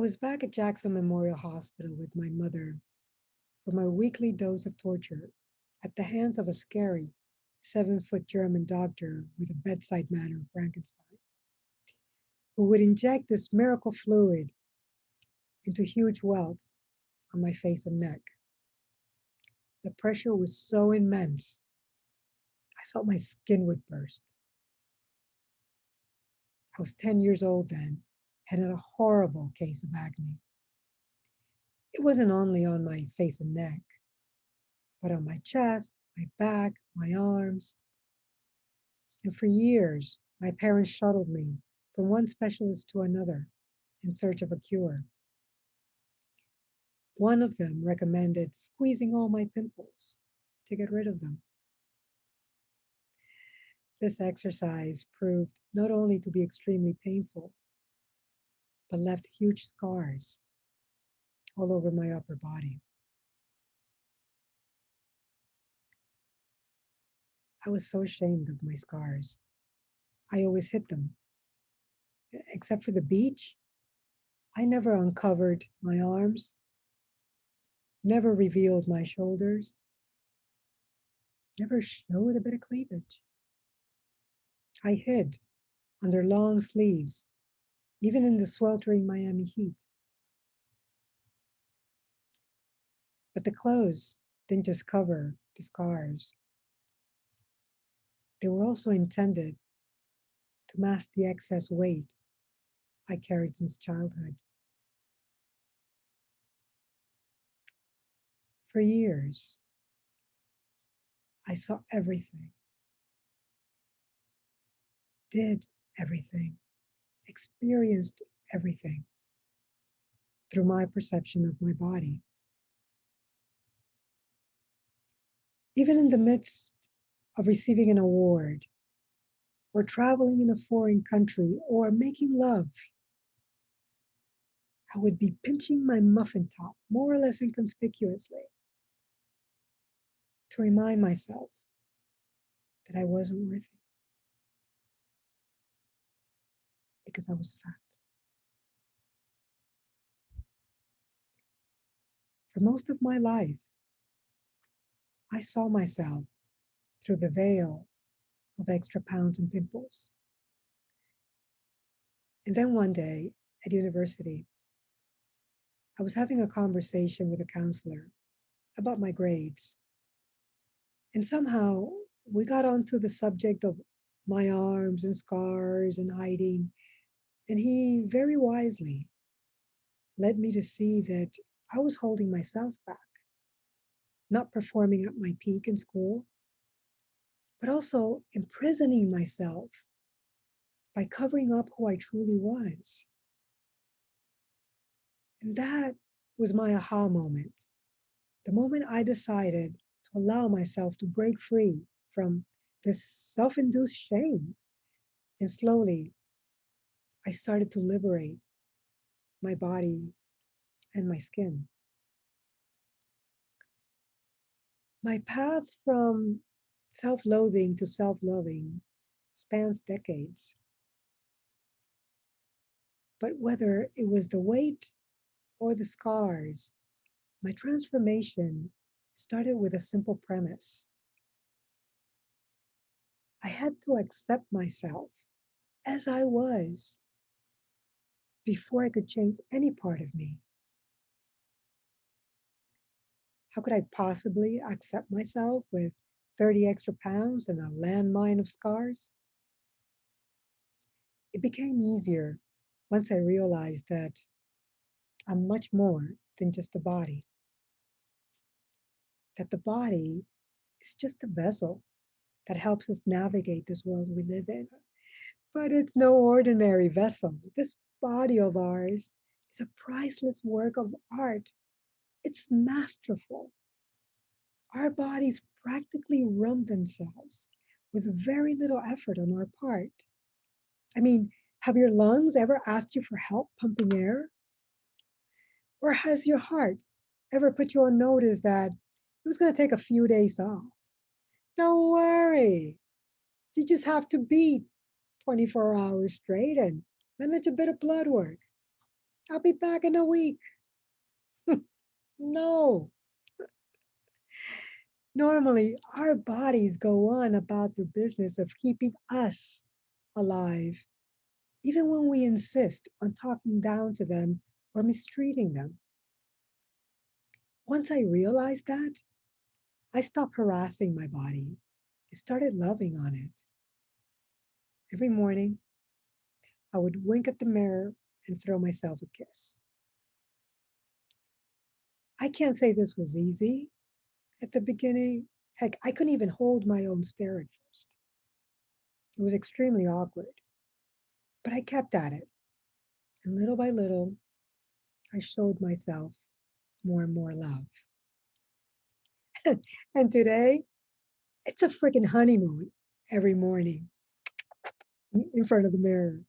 I was back at Jackson Memorial Hospital with my mother for my weekly dose of torture at the hands of a scary 7-foot German doctor with a bedside manner of Frankenstein, who would inject this miracle fluid into huge welts on my face and neck. The pressure was so immense, I felt my skin would burst. I was 10 years old then and had a horrible case of acne. It wasn't only on my face and neck, but on my chest, my back, my arms. And for years, my parents shuttled me from one specialist to another in search of a cure. One of them recommended squeezing all my pimples to get rid of them. This exercise proved not only to be extremely painful, but left huge scars all over my upper body. I was so ashamed of my scars. I always hid them. Except for the beach, I never uncovered my arms, never revealed my shoulders, never showed a bit of cleavage. I hid under long sleeves, even in the sweltering Miami heat. But the clothes didn't just cover the scars, they were also intended to mask the excess weight I carried since childhood. For years, I saw everything, did everything, experienced everything through my perception of my body. Even in the midst of receiving an award, or traveling in a foreign country, or making love, I would be pinching my muffin top more or less inconspicuously to remind myself that I wasn't worthy because I was fat. For most of my life, I saw myself through the veil of extra pounds and pimples. And then one day at university, I was having a conversation with a counselor about my grades. And somehow we got onto the subject of my arms and scars and hiding. And he very wisely led me to see that I was holding myself back, not performing at my peak in school, but also imprisoning myself by covering up who I truly was. And that was my aha moment. The moment I decided to allow myself to break free from this self induced shame. And slowly, I started to liberate my body and my skin. My path from self loathing to self loving spans decades. But whether it was the weight or the scars, my transformation started with a simple premise. I had to accept myself as I was before I could change any part of me. How could I possibly accept myself with 30 extra pounds and a landmine of scars? It became easier once I realized that I'm much more than just a body, that the body is just a vessel that helps us navigate this world we live in. But it's no ordinary vessel. This body of ours is a priceless work of art. It's masterful. Our bodies practically run themselves with very little effort on our part. I mean, have your lungs ever asked you for help pumping air? Or has your heart ever put you on notice that it was going to take a few days off? Don't worry. You just have to beat 24 hours straight and manage a bit of blood work. I'll be back in a week. No. Normally, our bodies go on about the business of keeping us alive, even when we insist on talking down to them or mistreating them. Once I realized that, I stopped harassing my body. I started loving on it. Every morning, I would wink at the mirror and throw myself a kiss. I can't say this was easy at the beginning. Heck, I couldn't even hold my own stare at first. It was extremely awkward, but I kept at it. And little by little, I showed myself more and more love. And today, it's a freaking honeymoon every morning in front of the mirror.